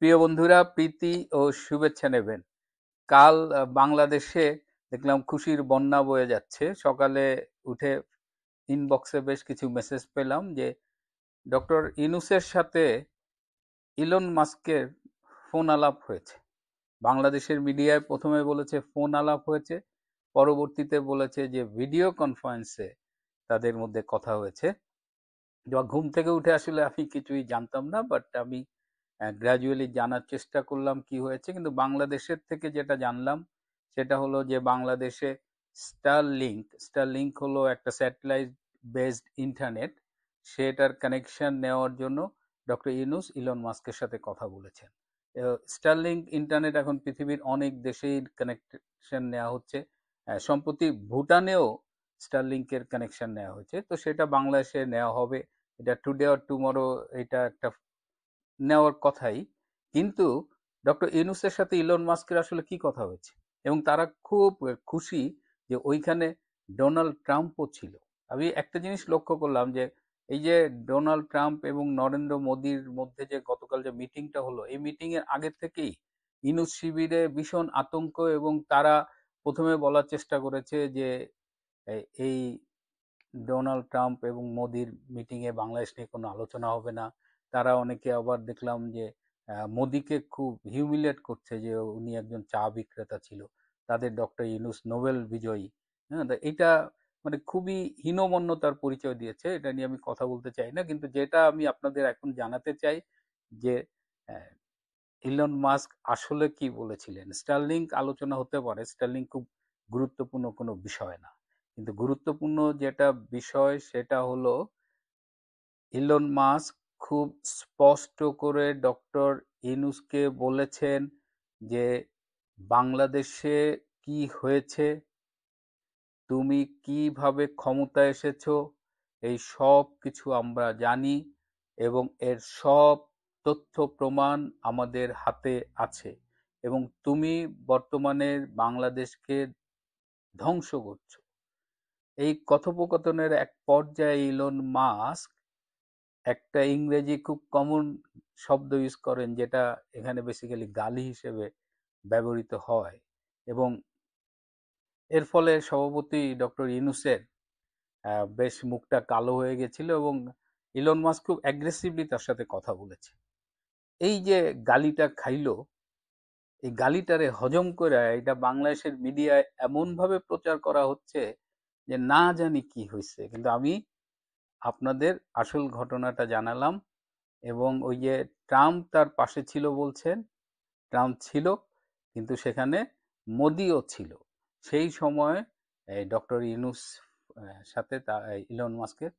প্রিয় বন্ধুরা, প্রীতি ও শুভেচ্ছা নেবেন। কাল বাংলাদেশে দেখলাম খুশির বন্যা বয়ে যাচ্ছে। সকালে উঠে ইনবক্সে বেশ কিছু মেসেজ পেলাম যে ডক্টর ইউনূসের সাথে ইলন মাস্কের ফোন আলাপ হয়েছে। বাংলাদেশের মিডিয়ায় প্রথমে বলেছে ফোন আলাপ হয়েছে, পরবর্তীতে বলেছে যে ভিডিও কনফারেন্সে তাদের মধ্যে কথা হয়েছে। ঘুম থেকে উঠে আসলে আমি কিছুই জানতাম না, বাট আমি গ্র্যাজুয়ালি জানার চেষ্টা করলাম কি হয়েছে। কিন্তু বাংলাদেশের থেকে যেটা জানলাম সেটা হলো যে বাংলাদেশে স্টারলিংক হলো একটা স্যাটেলাইট বেসড ইন্টারনেট। সেটার কানেকশন নেওয়ার জন্য ডক্টর ইউনূস ইলন মাস্কের সাথে কথা বলেছেন। স্টারলিংক ইন্টারনেট এখন পৃথিবীর অনেক দেশেই কানেকশন নেওয়া হচ্ছে। সম্প্রতি ভুটানেও স্টারলিংকের কানেকশন নেওয়া হয়েছে, তো সেটা বাংলাদেশে নেওয়া হবে। এটা টুডে অর টুমরো এটা একটা নেওয়ার কথাই। কিন্তু ডক্টর ইউনূসের সাথে ইলন মাস্কের আসলে কি কথা হয়েছে, এবং তারা খুব খুশি যে ওইখানে ডোনাল্ড ট্রাম্পও ছিল। আমি একটা জিনিস লক্ষ্য করলাম যে এই যে ডোনাল্ড ট্রাম্প এবং নরেন্দ্র মোদীর মধ্যে যে গতকাল যে মিটিংটা হলো, এই মিটিং এর আগে থেকেই ইউনূস শিবিরে ভীষণ আতঙ্ক, এবং তারা প্রথমে বলার চেষ্টা করেছে যে এই ডোনাল্ড ট্রাম্প এবং মোদির মিটিংয়ে বাংলাদেশ নিয়ে কোনো আলোচনা হবে না। তারা অনেকে আবার দেখলাম যে মোদিকে খুব হিউমিলিয়েট করছে যে উনি একজন চা বিক্রেতা ছিল, তাদের ডক্টর ইউনূস নোবেল বিজয়ী। হ্যাঁ, তো এটা মানে খুবই হীনমন্যতার পরিচয় দিয়েছে। এটা নিয়ে আমি কথা বলতে চাই না, কিন্তু যেটা আমি আপনাদের এখন জানাতে চাই যে আহ, ইলন মাস্ক আসলে কি বলেছিলেন। স্টারলিংক আলোচনা হতে পারে, স্টারলিংক খুব গুরুত্বপূর্ণ কোনো বিষয় না, কিন্তু গুরুত্বপূর্ণ যেটা বিষয় সেটা হলো ইলন মাস্ক খুব স্পষ্ট করে ডক্টর ইউনূসকে বলেছেন যে বাংলাদেশে কি হয়েছে, তুমি কিভাবে ক্ষমতায় এসেছো, এই সব কিছু আমরা জানি, এবং এর সব তথ্য প্রমাণ আমাদের হাতে আছে, এবং তুমি বর্তমানে বাংলাদেশকে ধ্বংস করছো। এই কথোপকথনের এক পর্যায়ে ইলন মাস্ক একটা ইংরেজি খুব কমন শব্দ ইউজ করেন, যেটা এখানে বেসিক্যালি গালি হিসেবে ব্যবহৃত হয়, এবং এর ফলে সভাপতি ডক্টর ইউনূসের বেশ মুখটা কালো হয়ে গেছিল, এবং ইলন মাস্ক খুব অ্যাগ্রেসিভলি তার সাথে কথা বলেছে। এই যে গালিটা খাইলো, এই গালিটারে হজম করে এটা বাংলাদেশের মিডিয়ায় এমন ভাবে প্রচার করা হচ্ছে যে না জানি কি হয়েছে। কিন্তু আমি আপনাদের আসল ঘটনাটা জানালাম, এবং ওই যে ট্রাম্প তার পাশে ছিল বলছেন, ট্রাম্প ছিল, কিন্তু সেখানে মোদিও ছিল। সেই সময় ডক্টর ইউনূস সাথে ইলন মাস্কের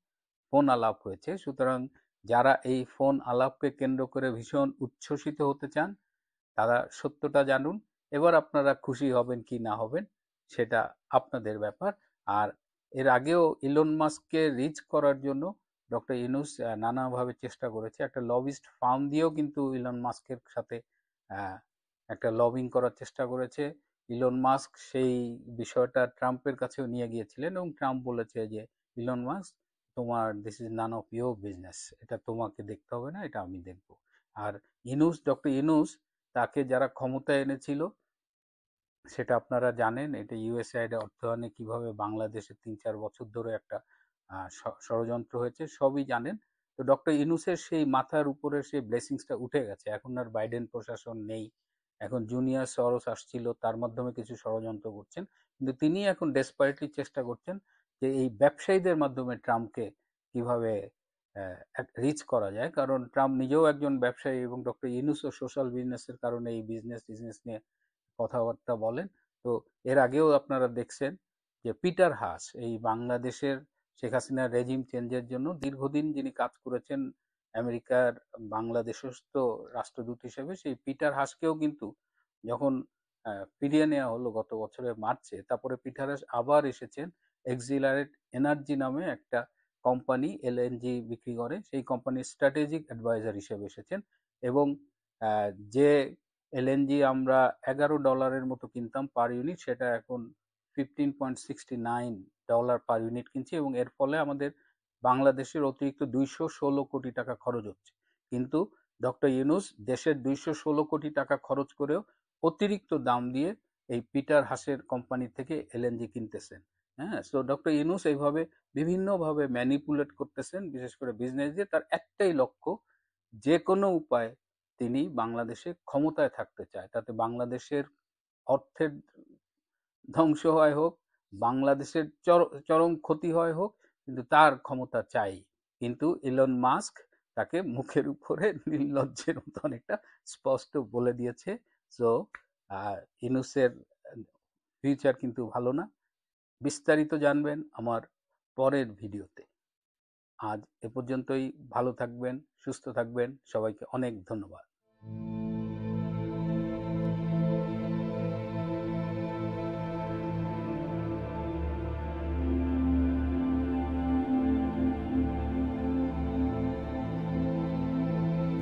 ফোন আলাপ হয়েছে। সুতরাং যারা এই ফোন আলাপকে কেন্দ্র করে ভীষণ উচ্ছ্বসিত হতে চান, তারা সত্যটা জানুন। এবার আপনারা খুশি হবেন কি না হবেন সেটা আপনাদের ব্যাপার। আর এর আগেও ইলন মাস্ককে রিচ করার জন্য ডক্টর ইউনূস নানাভাবে চেষ্টা করেছে। একটা লবিস্ট ফার্ম দিয়েও কিন্তু ইলন মাস্কের সাথে আহ, একটা লবিং করার চেষ্টা করেছে। ইলন মাস্ক সেই বিষয়টা ট্রাম্পের কাছেও নিয়ে গিয়েছিলেন, এবং ট্রাম্প বলেছে যে ইলন মাস্ক, তোমার this is none of your business, এটা তোমাকে দেখতে হবে না, এটা আমি দেখব। আর ডক্টর ইউনূস, তাকে যারা ক্ষমতায় এনেছিল সেটা আপনারা জানেন। এটা ইউএসআইড অর্থায়নে কিভাবে বাংলাদেশে ৩-৪ বছর ধরে একটা ষড়যন্ত্র হয়েছে, সবই জানেন। তো ডক্টর ইউনূসের সেই মাথার উপরে সেই ব্লেসিংসটা উঠে গেছে, এখন আর বাইডেন প্রশাসন নেই। এখন জুনিয়র সরোস আসছিল, তার মাধ্যমে কিছু ষড়যন্ত্র করছেন, কিন্তু তিনি এখন ডেসপারেটলি চেষ্টা করছেন যে এই ব্যবসায়ীদের মাধ্যমে ট্রাম্পকে কিভাবে রিচ করা যায়। কারণ ট্রাম্প নিজেও একজন ব্যবসায়ী, এবং ডক্টর ইউনূসও সোশ্যাল বিজনেসের কারণে এই বিজনেস নিয়ে কথাবার্তা বলেন। তো এর আগেও আপনারা দেখছেন যে পিটার হাস, এই বাংলাদেশের শেখ হাসিনার রেজিম চেঞ্জের জন্য দীর্ঘদিন যিনি কাজ করেছেন আমেরিকার বাংলাদেশস্থ রাষ্ট্রদূত হিসেবে, সেই পিটার হাসকেও কিন্তু যখন ফিরিয়ে নেওয়া হলো গত বছরের মার্চে, তারপরে পিটার হাস আবার এসেছেন। এক্সিলারেট এনার্জি নামে একটা কোম্পানি এলএনজি বিক্রি করে, সেই কোম্পানির স্ট্র্যাটেজিক অ্যাডভাইজার হিসেবে এসেছেন। এবং যে এলএনজি আমরা $11 মতো কিনতাম পার ইউনিট, সেটা এখন $15.69 পার ইউনিট কিনছি, এবং এর ফলে আমাদের বাংলাদেশের অতিরিক্ত 216 কোটি টাকা খরচ হচ্ছে। কিন্তু ডক্টর ইউনুস দেশের 216 কোটি টাকা খরচ করেও অতিরিক্ত দাম দিয়ে এই পিটার হাসের কোম্পানি থেকে এলএনজি কিনতেছেন। হ্যাঁ, সো ডক্টর ইউনুস এইভাবে বিভিন্নভাবে ম্যানিপুলেট করতেছেন, বিশেষ করে বিজনেস দিয়ে। তার একটাই লক্ষ্য, যে কোনো উপায়ে তিনি বাংলাদেশে ক্ষমতায় থাকতে চায়, তাতে বাংলাদেশের অর্থের ধ্বংস হয় হোক, বাংলাদেশের চরম ক্ষতি হয় হোক, কিন্তু তার ক্ষমতা চাই। কিন্তু ইলন মাস্ক তাকে মুখের উপরে নির্লজ্জের মতো অনেকটা স্পষ্ট বলে দিয়েছে। সো ইনুসের ফিউচার কিন্তু ভালো না। বিস্তারিত জানবেন আমার পরের ভিডিওতে। আজ এ পর্যন্তই। ভালো থাকবেন, সুস্থ থাকবেন। সবাইকে অনেক ধন্যবাদ।